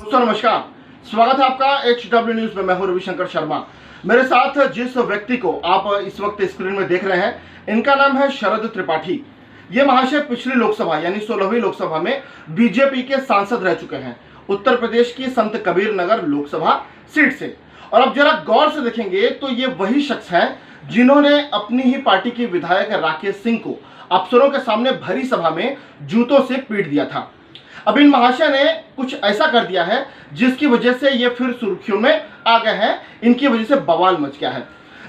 दोस्तों नमस्कार, स्वागत है आपका HW न्यूज में। मैं हूं रविशंकर शर्मा। मेरे साथ जिस व्यक्ति को आप इस वक्त स्क्रीन में देख रहे हैं, इनका नाम है शरद त्रिपाठी। ये महाशय पिछली लोकसभा यानी 16वीं लोकसभा में बीजेपी के सांसद रह चुके हैं, उत्तर प्रदेश की संत कबीर नगर लोकसभा सीट से। और अब जरा गौर से देखेंगे तो ये वही शख्स है जिन्होंने अपनी ही पार्टी के विधायक राकेश सिंह को अफसरों के सामने भरी सभा में जूतों से पीट दिया था। अब इन महाशय ने कुछ ऐसा कर दिया है जिसकी वजह से ये फिर सुर्खियों में आ गए हैं। इनकी वजह से बवाल मच गया है।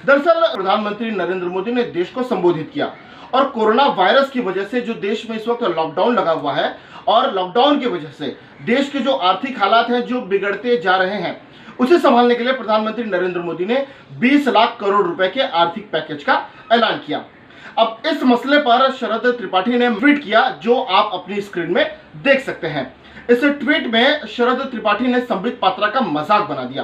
दरअसल प्रधानमंत्री नरेंद्र मोदी ने देश को संबोधित किया और कोरोना वायरस की वजह से जो देश में इस वक्त लॉकडाउन लगा हुआ है और लॉकडाउन की वजह से देश के जो आर्थिक हालात हैं जो बिगड़ते जा रहे हैं, उसे संभालने के लिए प्रधानमंत्री नरेंद्र मोदी ने 20 लाख करोड़ रुपए के आर्थिक पैकेज का ऐलान किया। अब इस मसले पर शरद त्रिपाठी ने ट्वीट किया, जो आप अपनी स्क्रीन में देख सकते हैं। इस ट्वीट में शरद त्रिपाठी ने संबित पात्रा का मजाक बना दिया।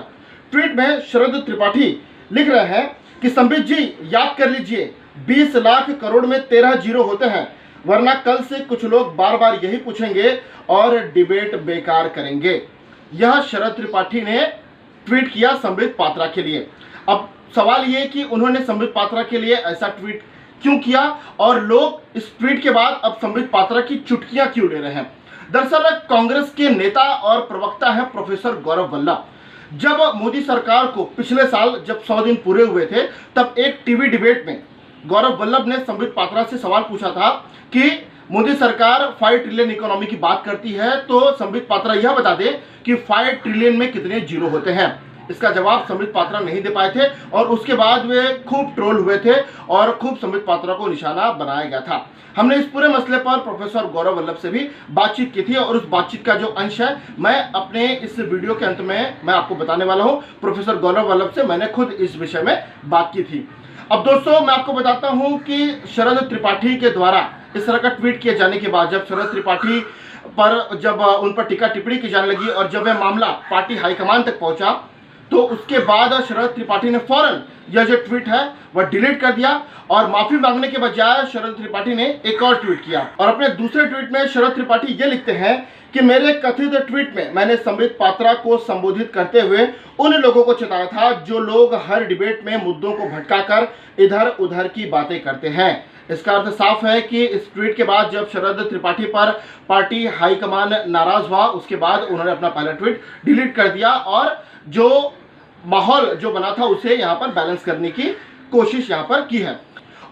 ट्वीट में शरद त्रिपाठी लिख रहे हैं कि संबित जी याद कर लीजिए, 20 लाख करोड़ में 13 जीरो होते हैं, वरना कल से कुछ लोग बार बार यही पूछेंगे और डिबेट बेकार करेंगे। यह शरद त्रिपाठी ने ट्वीट किया संबित पात्रा के लिए। अब सवाल ये कि उन्होंने संबित पात्रा के लिए ऐसा ट्वीट क्यों किया और लोग इस ट्वीट के बाद अब संबित पात्रा की चुटकियां क्यों ले रहे हैं। दरअसल कांग्रेस के नेता और प्रवक्ता है प्रोफेसर गौरव वल्लभ। जब मोदी सरकार को पिछले साल जब 100 दिन पूरे हुए थे, तब एक टीवी डिबेट में गौरव वल्लभ ने संबित पात्रा से सवाल पूछा था कि मोदी सरकार 5 ट्रिलियन इकोनॉमी की बात करती है, तो संबित पात्रा यह बता दे कि 5 ट्रिलियन में कितने जीरो होते हैं। इसका जवाब संबित पात्रा नहीं दे पाए थे और उसके बाद वे खूब ट्रोल हुए थे और खूब संबित पात्रा को निशाना बनाया गया था। हमने इस पूरे मसले पर प्रोफेसर गौरव वल्लभ से भी बातचीत की थी और उस बातचीत का जो अंश है मैं अपने इस वीडियो के अंत में मैं आपको बताने वाला हूं। प्रोफेसर गौरव वल्लभ से मैंने खुद इस विषय में बात की थी। अब दोस्तों मैं आपको बताता हूं कि शरद त्रिपाठी के द्वारा इस तरह का ट्वीट किए जाने के बाद जब शरद त्रिपाठी पर जब उन पर टीका टिप्पणी की जाने लगी और जब यह मामला पार्टी हाईकमान तक पहुंचा, तो उसके बाद शरद त्रिपाठी ने फौरन यह जो ट्वीट है वह डिलीट कर दिया और माफी मांगने के बजाय शरद त्रिपाठी ने एक और ट्वीट किया। और अपने दूसरे ट्वीट में शरद त्रिपाठी ये लिखते हैं कि मेरे कथित ट्वीट में मैंने संबित पात्रा को संबोधित करते हुए उन लोगों को चेताया था जो लोग हर डिबेट में मुद्दों को भटकाकर इधर उधर की बातें करते हैं। इसका अर्थ साफ है कि इस ट्वीट के बाद जब शरद त्रिपाठी पर पार्टी हाईकमान नाराज हुआ, उसके बाद उन्होंने अपना पहला ट्वीट डिलीट कर दिया और जो माहौल जो बना था उसे यहाँ पर बैलेंस करने की कोशिश यहाँ पर की है।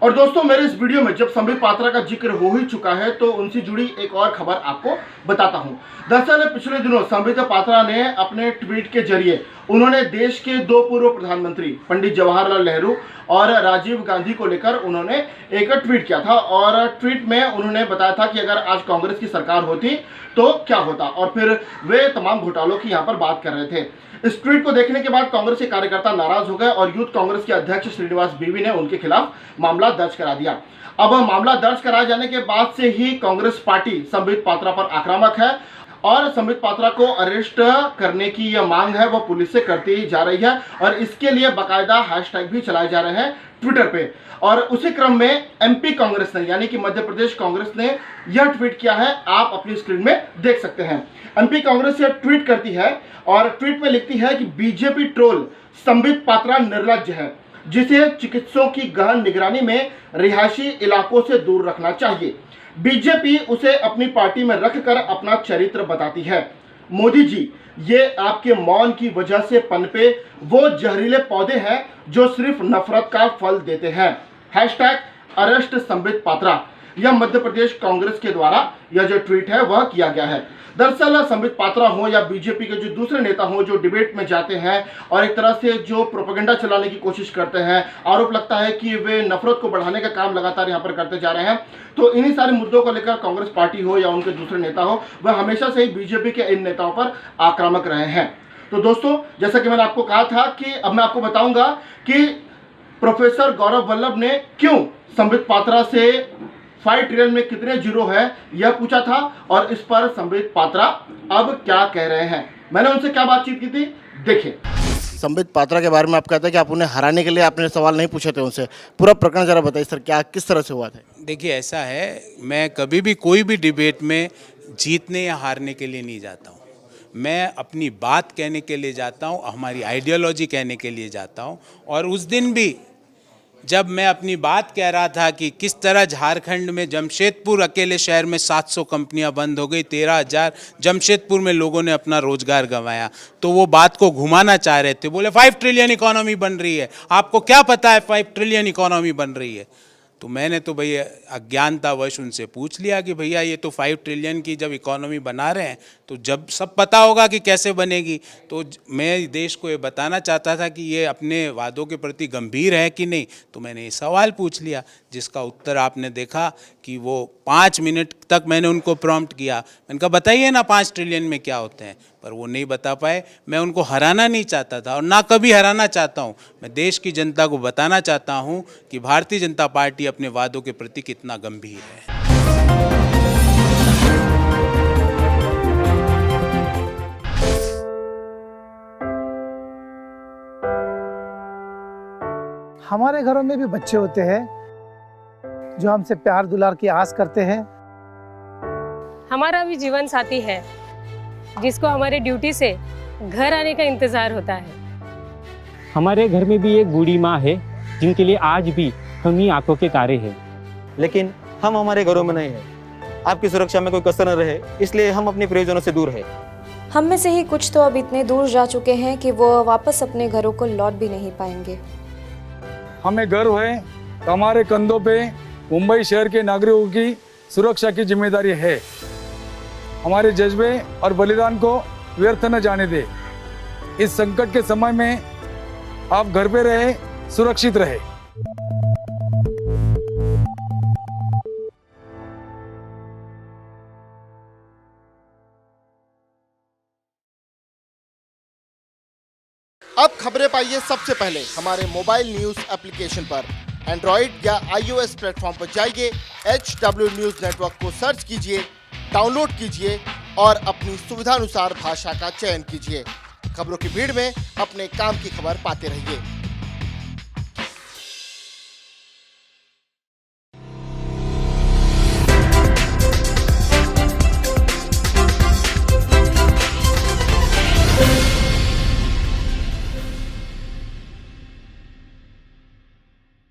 और दोस्तों मेरे इस वीडियो में जब संबित पात्रा का जिक्र हो ही चुका है तो उनसे जुड़ी एक और खबर आपको बताता हूं। दरअसल पिछले दिनों संबित पात्रा ने अपने ट्वीट के जरिए उन्होंने देश के 2 पूर्व प्रधानमंत्री पंडित जवाहरलाल नेहरू और राजीव गांधी को लेकर उन्होंने एक ट्वीट किया था और ट्वीट में उन्होंने बताया था कि अगर आज कांग्रेस की सरकार होती तो क्या होता, और फिर वे तमाम घोटालों की यहाँ पर बात कर रहे थे। इस ट्वीट को देखने के बाद कांग्रेस के कार्यकर्ता नाराज हो गए और यूथ कांग्रेस के अध्यक्ष श्रीनिवास बीवी ने उनके खिलाफ मामला दर्ज करा दिया। अब मामला दर्ज कराए जाने के बाद से ही कांग्रेस पार्टी संबित पात्रा पर आक्रामक है और संबित पात्रा को अरेस्ट करने की यह मांग है वह पुलिस से करती जा रही है और इसके लिए बाकायदा हैशटैग भी चलाए जा रहे हैं ट्विटर पे। और उसी क्रम में एमपी कांग्रेस ने यानी कि मध्य प्रदेश कांग्रेस ने यह ट्वीट किया है, आप अपनी स्क्रीन में देख सकते हैं। एमपी कांग्रेस यह ट्वीट करती है और ट्वीट में लिखती है कि बीजेपी ट्रोल संबित पात्रा निर्लज्ज है, जिसे चिकित्सकों की गहन निगरानी में रिहायशी इलाकों से दूर रखना चाहिए। बीजेपी उसे अपनी पार्टी में रखकर अपना चरित्र बताती है। मोदी जी, ये आपके मौन की वजह से पनपे वो जहरीले पौधे हैं जो सिर्फ नफरत का फल देते हैं। Hashtag arrest Sambit Patra. यह मध्य प्रदेश कांग्रेस के द्वारा यह जो ट्वीट है वह किया गया है। दरअसल संबित पात्रा हो या बीजेपी के जो दूसरे नेता हो जो डिबेट में जाते हैं और एक तरह से जो प्रोपेगेंडा चलाने की कोशिश करते हैं, आरोप लगता है कि वे नफरत को बढ़ाने का काम लगातार यहाँ पर करते जा रहे हैं, तो इन्हीं सारे मुद्दों को लेकर कांग्रेस पार्टी हो या उनके दूसरे नेता हो, वह हमेशा से ही बीजेपी के इन नेताओं पर आक्रामक रहे हैं। तो दोस्तों जैसा कि मैंने आपको कहा था कि अब मैं आपको बताऊंगा कि प्रोफेसर गौरव वल्लभ ने क्यों संबित पात्रा से 5 ट्रिलियन में कितने जीरो है यह पूछा था और इस पर संबित पात्रा अब क्या कह रहे हैं। मैंने उनसे क्या बातचीत की थी, देखिए। संबित पात्रा के बारे में आप कहते हैं कि आप उन्हें हराने के लिए आपने सवाल नहीं पूछे थे उनसे, पूरा प्रकरण जरा बताइए सर, क्या किस तरह से हुआ था। देखिए ऐसा है, मैं कभी भी कोई भी डिबेट में जीतने या हारने के लिए नहीं जाता हूँ। मैं अपनी बात कहने के लिए जाता हूँ, हमारी आइडियोलॉजी कहने के लिए जाता हूँ। और उस दिन भी जब मैं अपनी बात कह रहा था कि किस तरह झारखंड में जमशेदपुर अकेले शहर में 700 कंपनियां बंद हो गई, 13,000 जमशेदपुर में लोगों ने अपना रोजगार गंवाया, तो वो बात को घुमाना चाह रहे थे। बोले 5 ट्रिलियन इकोनॉमी बन रही है, आपको क्या पता है 5 ट्रिलियन इकोनॉमी बन रही है। तो मैंने तो भैया अज्ञानतावश उनसे पूछ लिया कि भैया ये तो 5 ट्रिलियन की जब इकोनॉमी बना रहे हैं तो जब सब पता होगा कि कैसे बनेगी। तो मैं देश को ये बताना चाहता था कि ये अपने वादों के प्रति गंभीर है कि नहीं। तो मैंने ये सवाल पूछ लिया, जिसका उत्तर आपने देखा कि वो 5 मिनट तक मैंने उनको प्रॉम्प्ट किया। मैंने कहा बताइए ना 5 ट्रिलियन में क्या होते हैं, पर वो नहीं बता पाए। मैं उनको हराना नहीं चाहता था और ना कभी हराना चाहता हूँ। मैं देश की जनता को बताना चाहता हूँ कि भारतीय जनता पार्टी अपने वादों के प्रति कितना गंभीर है। हमारे घरों में भी बच्चे होते हैं जो हमसे प्यार दुलार की आस करते हैं। हमारा भी जीवन साथी है जिसको हमारे ड्यूटी से घर आने का इंतजार होता है। हमारे घर में भी एक बूढ़ी माँ है जिनके लिए आज भी हम ही आंखों के तारे हैं। लेकिन हम हमारे घरों में नहीं हैं। आपकी सुरक्षा में कोई कसर न रहे, इसलिए हम अपने प्रियजनों से दूर हैं। हम में से ही कुछ तो अब इतने दूर जा चुके हैं कि वो वापस अपने घरों को लौट भी नहीं पाएंगे। हमें गर्व है कि हमारे कंधों पे मुंबई शहर के नागरिकों की सुरक्षा की जिम्मेदारी है। हमारे जज्बे और बलिदान को व्यर्थ न जाने दे। इस संकट के समय में आप घर पे रहे, सुरक्षित रहे। अब खबरें पाइए सबसे पहले हमारे मोबाइल न्यूज एप्लीकेशन पर। एंड्रॉइड या iOS प्लेटफॉर्म पर जाइए, HW न्यूज नेटवर्क को सर्च कीजिए, डाउनलोड कीजिए और अपनी सुविधानुसार भाषा का चयन कीजिए। खबरों की भीड़ में अपने काम की खबर पाते रहिए।